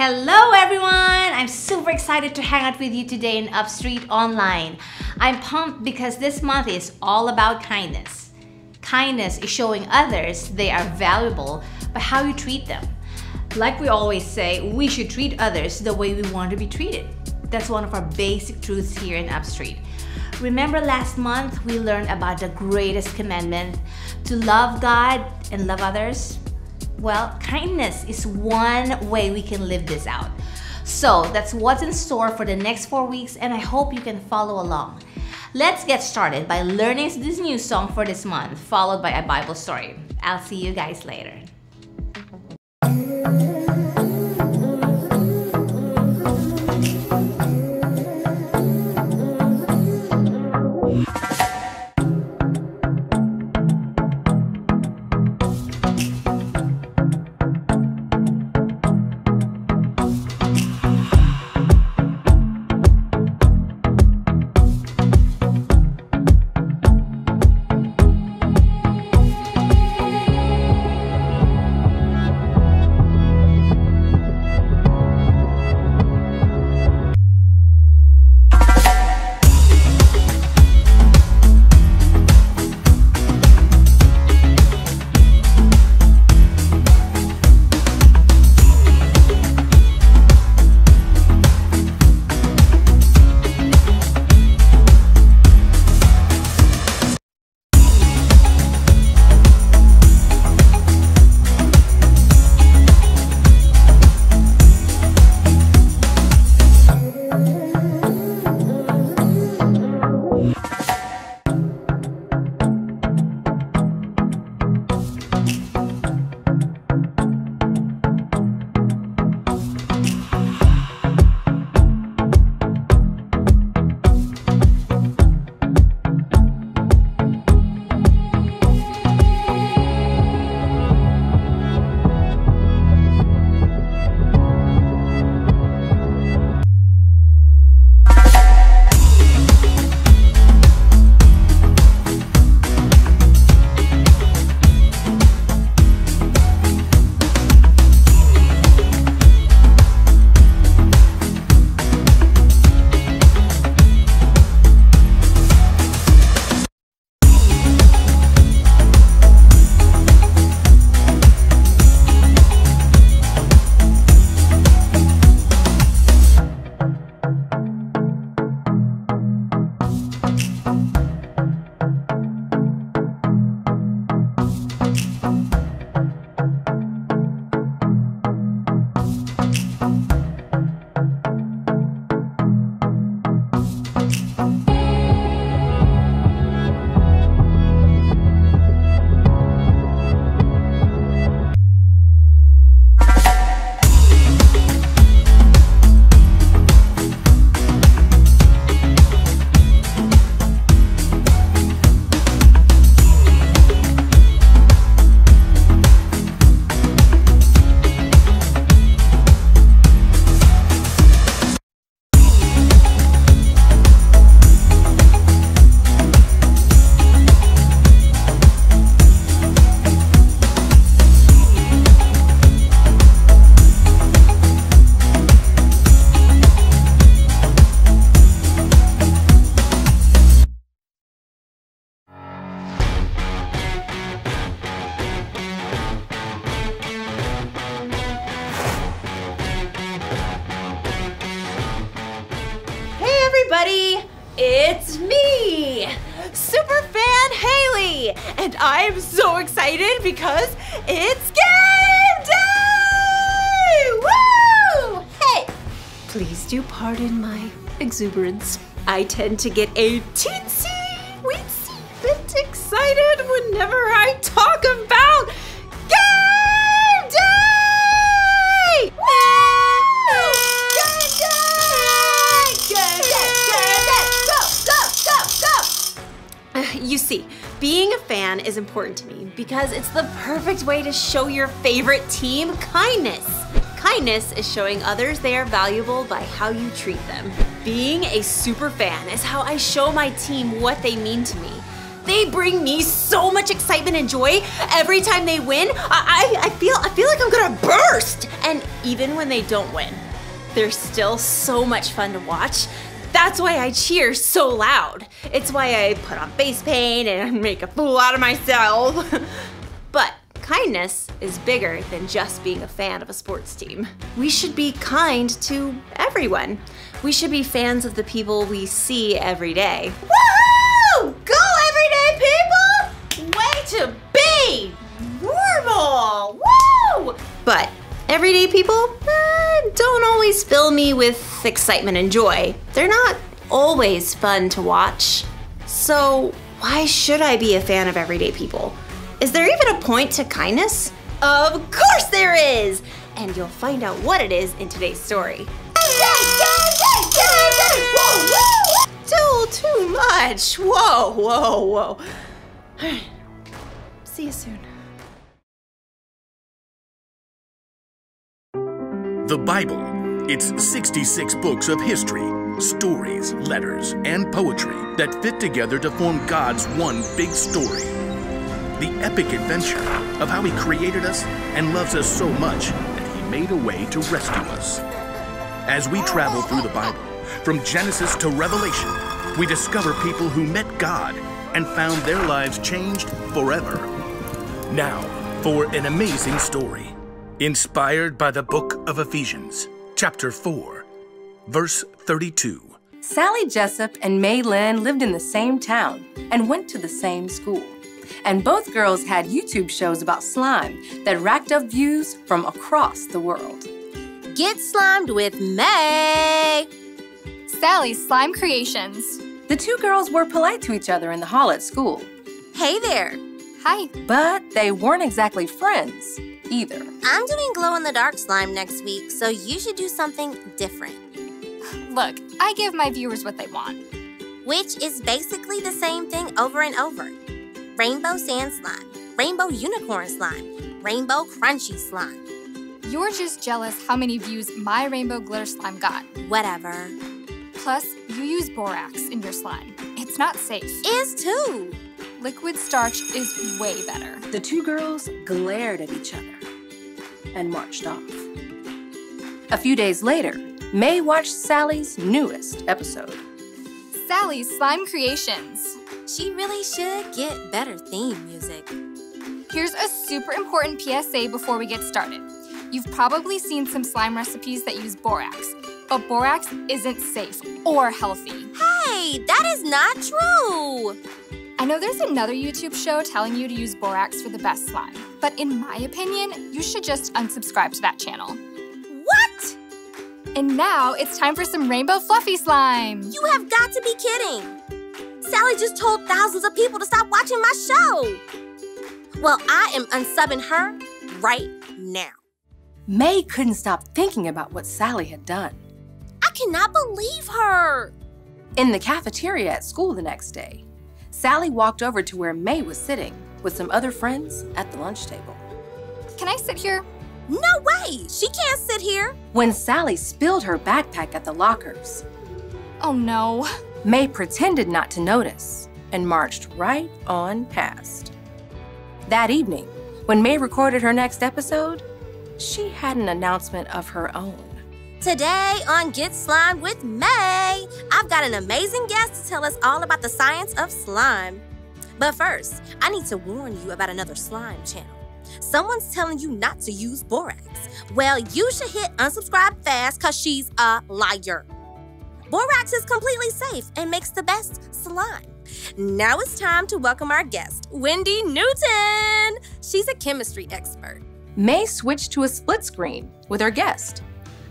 Hello everyone! I'm super excited to hang out with you today in Upstreet Online. I'm pumped because this month is all about kindness. Kindness is showing others they are valuable by how you treat them. Like we always say, we should treat others the way we want to be treated. That's one of our basic truths here in Upstreet. Remember last month we learned about the greatest commandment, to love God and love others? Well, kindness is one way we can live this out. So that's what's in store for the next 4 weeks, and I hope you can follow along. Let's get started by learning this new song for this month, followed by a Bible story. I'll see you guys later. Everybody, it's me, Superfan Haley, and I'm so excited because it's game day! Woo! Hey, please do pardon my exuberance. I tend to get a teensy-weensy bit excited whenever I talk about game day! Woo! Game day! You see, being a fan is important to me because it's the perfect way to show your favorite team kindness. Kindness is showing others they are valuable by how you treat them. Being a super fan is how I show my team what they mean to me. They bring me so much excitement and joy every time they win. I feel like I'm gonna burst. And even when they don't win, they're still so much fun to watch. That's why I cheer so loud. It's why I put on face paint and make a fool out of myself. But kindness is bigger than just being a fan of a sports team. We should be kind to everyone. We should be fans of the people we see every day. Woohoo! Go everyday people! Way to be! Normal! Woo! But everyday people don't always fill me with excitement and joy. They're not always fun to watch. So why should I be a fan of everyday people? Is there even a point to kindness? Of course there is! And you'll find out what it is in today's story. Too much. Whoa, whoa, whoa. See you soon. The Bible. It's 66 books of history, stories, letters, and poetry that fit together to form God's one big story. The epic adventure of how He created us and loves us so much that He made a way to rescue us. As we travel through the Bible, from Genesis to Revelation, we discover people who met God and found their lives changed forever. Now, for an amazing story, inspired by the book of Ephesians, chapter 4, verse 32. Sally Jessup and May Lynn lived in the same town and went to the same school. And both girls had YouTube shows about slime that racked up views from across the world. Get slimed with May! Sally's Slime Creations. The two girls were polite to each other in the hall at school. Hey there! Hi. But they weren't exactly friends either. I'm doing glow-in-the-dark slime next week, so you should do something different. Look, I give my viewers what they want. Which is basically the same thing over and over. Rainbow sand slime, rainbow unicorn slime, rainbow crunchy slime. You're just jealous how many views my rainbow glitter slime got. Whatever. Plus, you use borax in your slime. It's not safe. Is too. Liquid starch is way better. The two girls glared at each other and marched off. A few days later, May watched Sally's newest episode. Sally's Slime Creations. She really should get better theme music. Here's a super important PSA before we get started. You've probably seen some slime recipes that use borax, but borax isn't safe or healthy. Hey, that is not true! I know there's another YouTube show telling you to use borax for the best slime, but in my opinion, you should just unsubscribe to that channel. What? And now it's time for some rainbow fluffy slime. You have got to be kidding! Sally just told thousands of people to stop watching my show! Well, I am unsubbing her right now. May couldn't stop thinking about what Sally had done. I cannot believe her! In the cafeteria at school the next day, Sally walked over to where May was sitting with some other friends at the lunch table. Can I sit here? No way! She can't sit here! When Sally spilled her backpack at the lockers, Oh no. May pretended not to notice and marched right on past. That evening, when May recorded her next episode, she had an announcement of her own. Today on Get Slimed with May, I've got an amazing guest to tell us all about the science of slime. But first, I need to warn you about another slime channel. Someone's telling you not to use borax. Well, you should hit unsubscribe fast because she's a liar. Borax is completely safe and makes the best slime. Now it's time to welcome our guest, Wendy Newton. She's a chemistry expert. May switched to a split screen with her guest,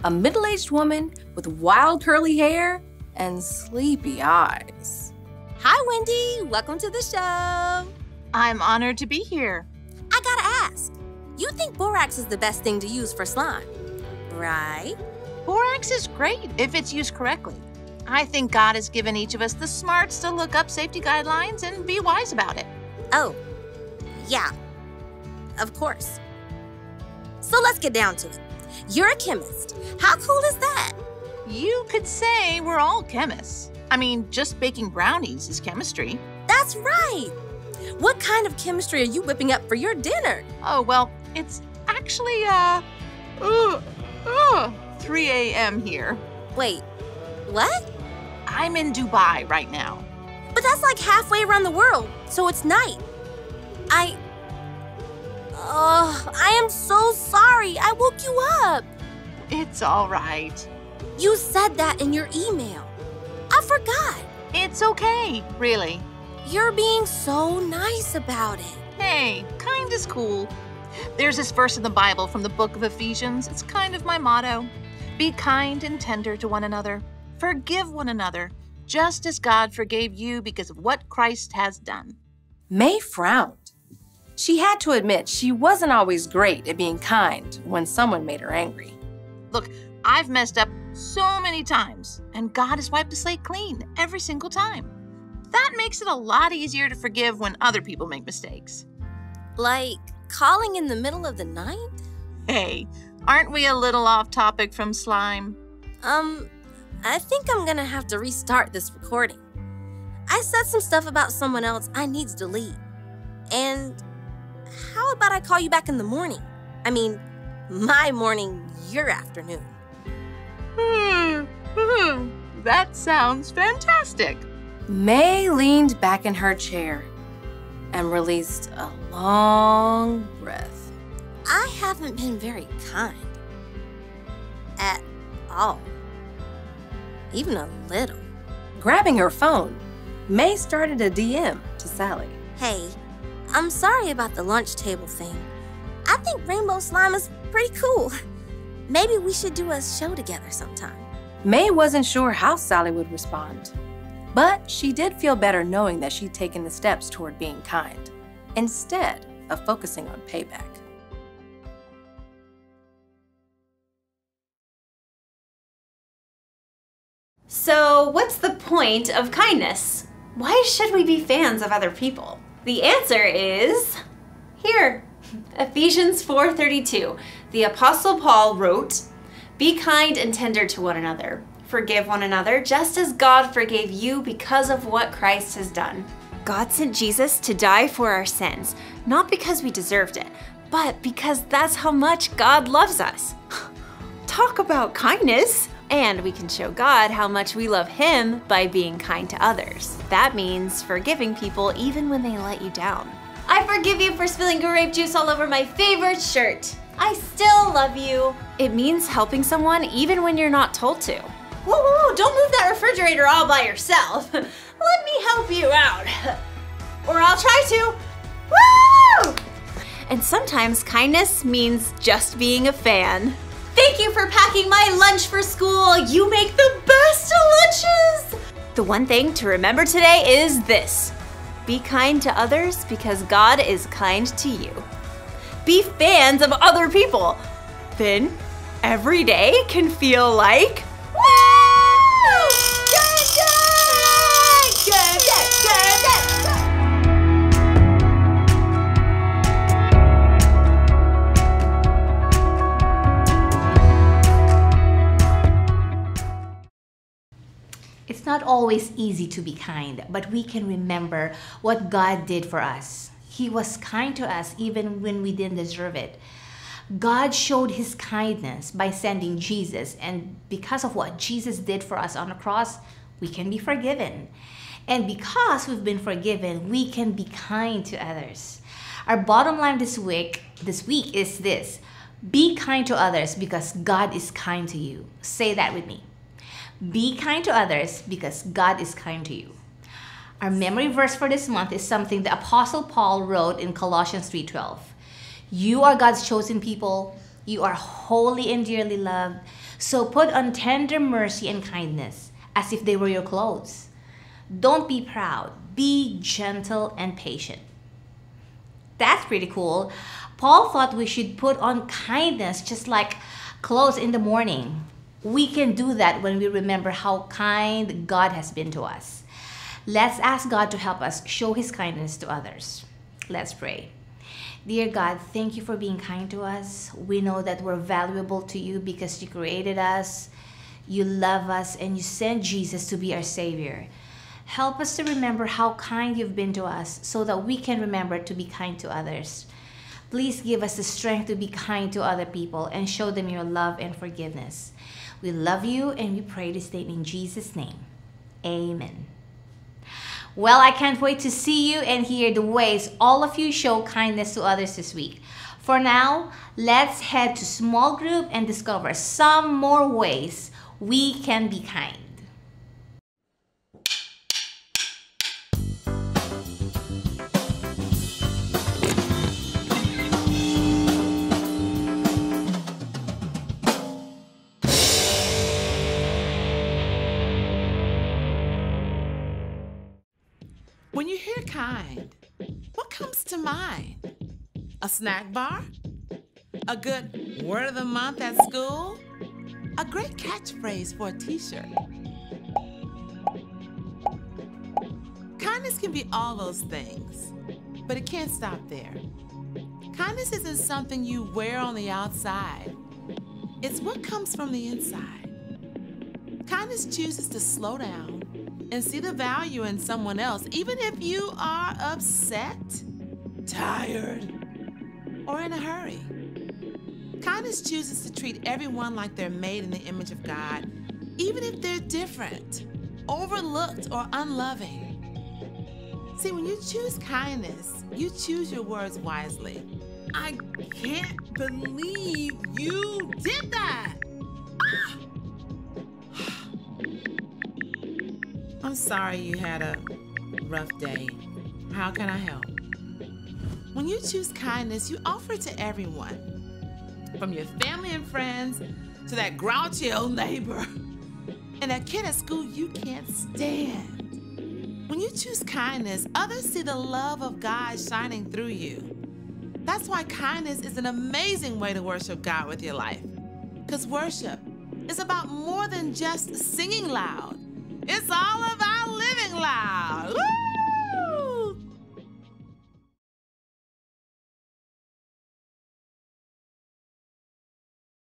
a middle-aged woman with wild curly hair and sleepy eyes. Hi, Wendy. Welcome to the show. I'm honored to be here. I gotta ask, you think borax is the best thing to use for slime, right? Borax is great if it's used correctly. I think God has given each of us the smarts to look up safety guidelines and be wise about it. Oh, yeah, of course. So let's get down to it. You're a chemist. How cool is that? You could say we're all chemists. I mean, just baking brownies is chemistry. That's right. What kind of chemistry are you whipping up for your dinner? Oh, well, it's actually, 3 a.m. here. Wait, what? I'm in Dubai right now. But that's like halfway around the world, so it's night. I am so sorry. I woke you up. It's all right. You said that in your email. I forgot. It's okay, really. You're being so nice about it. Hey, kind is cool. There's this verse in the Bible from the book of Ephesians. It's kind of my motto. Be kind and tender to one another. Forgive one another, just as God forgave you because of what Christ has done. May frowned. She had to admit she wasn't always great at being kind when someone made her angry. Look, I've messed up so many times, and God has wiped the slate clean every single time. That makes it a lot easier to forgive when other people make mistakes. Like calling in the middle of the night? Hey, aren't we a little off topic from slime? I think I'm gonna have to restart this recording. I said some stuff about someone else I need to delete. And how about I call you back in the morning? I mean, my morning, your afternoon. That sounds fantastic. May leaned back in her chair and released a long breath. I haven't been very kind. At all. Even a little. Grabbing her phone, May started a DM to Sally. Hey, I'm sorry about the lunch table thing. I think rainbow slime is pretty cool. Maybe we should do a show together sometime. May wasn't sure how Sally would respond, but she did feel better knowing that she'd taken the steps toward being kind, instead of focusing on payback. So, what's the point of kindness? Why should we be fans of other people? The answer is here. Ephesians 4:32. The Apostle Paul wrote, "Be kind and tender to one another. Forgive one another, just as God forgave you because of what Christ has done." God sent Jesus to die for our sins, not because we deserved it, but because that's how much God loves us. Talk about kindness! And we can show God how much we love Him by being kind to others. That means forgiving people even when they let you down. I forgive you for spilling grape juice all over my favorite shirt. I still love you. It means helping someone even when you're not told to. Whoa, whoa, whoa, don't move that refrigerator all by yourself. Let me help you out. Or I'll try to. Woo! And sometimes kindness means just being a fan. Thank you for packing my lunch for school. You make the best lunches. The one thing to remember today is this. Be kind to others because God is kind to you. Be fans of other people. Then every day can feel like woo! Good day! Good day! Good day! It's not always easy to be kind, but we can remember what God did for us. He was kind to us even when we didn't deserve it. God showed His kindness by sending Jesus, and because of what Jesus did for us on the cross, we can be forgiven. And because we've been forgiven, we can be kind to others. Our bottom line this week is this: be kind to others because God is kind to you. Say that with me. Be kind to others because God is kind to you. Our memory verse for this month is something the Apostle Paul wrote in Colossians 3:12. You are God's chosen people. You are holy and dearly loved. So put on tender mercy and kindness as if they were your clothes. Don't be proud. Be gentle and patient. That's pretty cool. Paul thought we should put on kindness just like clothes in the morning. We can do that when we remember how kind God has been to us. Let's ask God to help us show His kindness to others. Let's pray. Dear God, thank you for being kind to us. We know that we're valuable to you because you created us, you love us, and you sent Jesus to be our Savior. Help us to remember how kind you've been to us so that we can remember to be kind to others. Please give us the strength to be kind to other people and show them your love and forgiveness. We love you and we pray this thing in Jesus' name. Amen. Well, I can't wait to see you and hear the ways all of you show kindness to others this week. For now, let's head to small group and discover some more ways we can be kind. When you hear kind, what comes to mind? A snack bar? A good word of the month at school? A great catchphrase for a t-shirt? Kindness can be all those things, but it can't stop there. Kindness isn't something you wear on the outside. It's what comes from the inside. Kindness chooses to slow down and see the value in someone else, even if you are upset, tired, or in a hurry. Kindness chooses to treat everyone like they're made in the image of God, even if they're different, overlooked, or unloving. See, when you choose kindness, you choose your words wisely. I can't believe you did that! I'm sorry you had a rough day. How can I help? When you choose kindness, you offer it to everyone, from your family and friends to that grouchy old neighbor and that kid at school you can't stand. When you choose kindness, others see the love of God shining through you. That's why kindness is an amazing way to worship God with your life. Because worship is about more than just singing loud. It's all about